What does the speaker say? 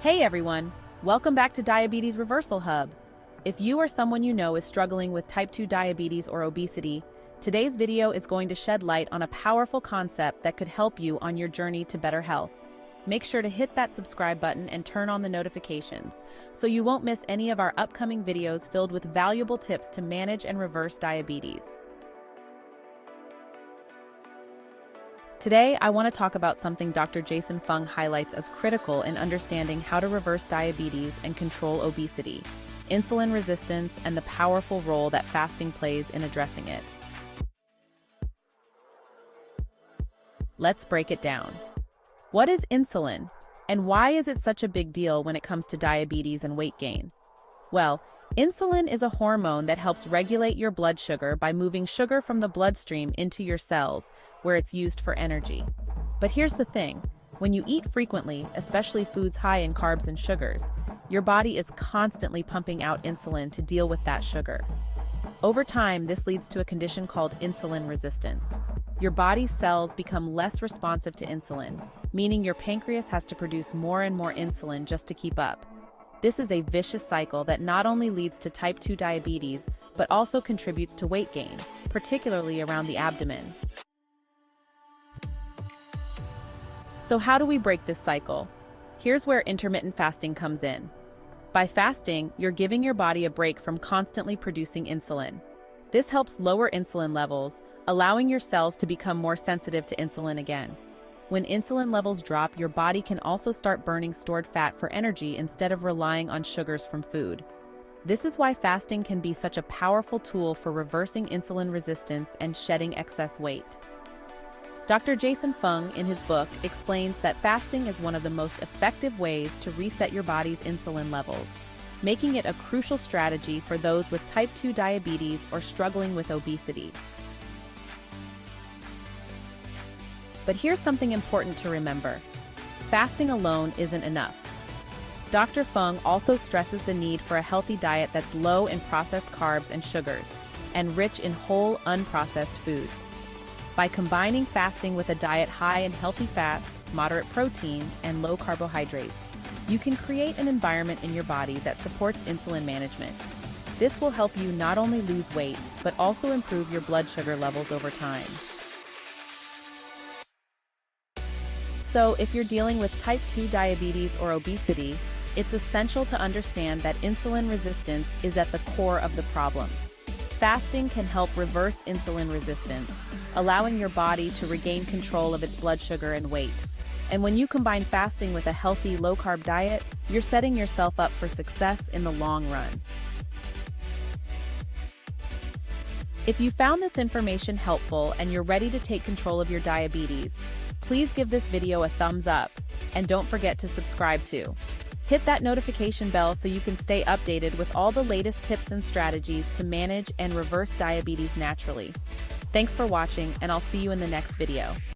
Hey everyone, welcome back to Diabetes Reversal Hub. If you or someone you know is struggling with type 2 diabetes or obesity, today's video is going to shed light on a powerful concept that could help you on your journey to better health. Make sure to hit that subscribe button and turn on the notifications so you won't miss any of our upcoming videos filled with valuable tips to manage and reverse diabetes. Today, I want to talk about something Dr. Jason Fung highlights as critical in understanding how to reverse diabetes and control obesity, insulin resistance, and the powerful role that fasting plays in addressing it. Let's break it down. What is insulin, and why is it such a big deal when it comes to diabetes and weight gain? Well, insulin is a hormone that helps regulate your blood sugar by moving sugar from the bloodstream into your cells, where it's used for energy. But here's the thing, when you eat frequently, especially foods high in carbs and sugars, your body is constantly pumping out insulin to deal with that sugar. Over time, this leads to a condition called insulin resistance. Your body's cells become less responsive to insulin, meaning your pancreas has to produce more and more insulin just to keep up. This is a vicious cycle that not only leads to type 2 diabetes, but also contributes to weight gain, particularly around the abdomen. So how do we break this cycle? Here's where intermittent fasting comes in. By fasting, you're giving your body a break from constantly producing insulin. This helps lower insulin levels, allowing your cells to become more sensitive to insulin again. When insulin levels drop, your body can also start burning stored fat for energy instead of relying on sugars from food. This is why fasting can be such a powerful tool for reversing insulin resistance and shedding excess weight. Dr. Jason Fung, in his book, explains that fasting is one of the most effective ways to reset your body's insulin levels, making it a crucial strategy for those with type 2 diabetes or struggling with obesity. But here's something important to remember. Fasting alone isn't enough. Dr. Fung also stresses the need for a healthy diet that's low in processed carbs and sugars, and rich in whole, unprocessed foods. By combining fasting with a diet high in healthy fats, moderate protein, and low carbohydrates, you can create an environment in your body that supports insulin management. This will help you not only lose weight, but also improve your blood sugar levels over time. So, if you're dealing with type 2 diabetes or obesity, it's essential to understand that insulin resistance is at the core of the problem. Fasting can help reverse insulin resistance, allowing your body to regain control of its blood sugar and weight. And when you combine fasting with a healthy, low-carb diet, you're setting yourself up for success in the long run. If you found this information helpful and you're ready to take control of your diabetes, please give this video a thumbs up, and don't forget to subscribe too. Hit that notification bell so you can stay updated with all the latest tips and strategies to manage and reverse diabetes naturally. Thanks for watching, and I'll see you in the next video.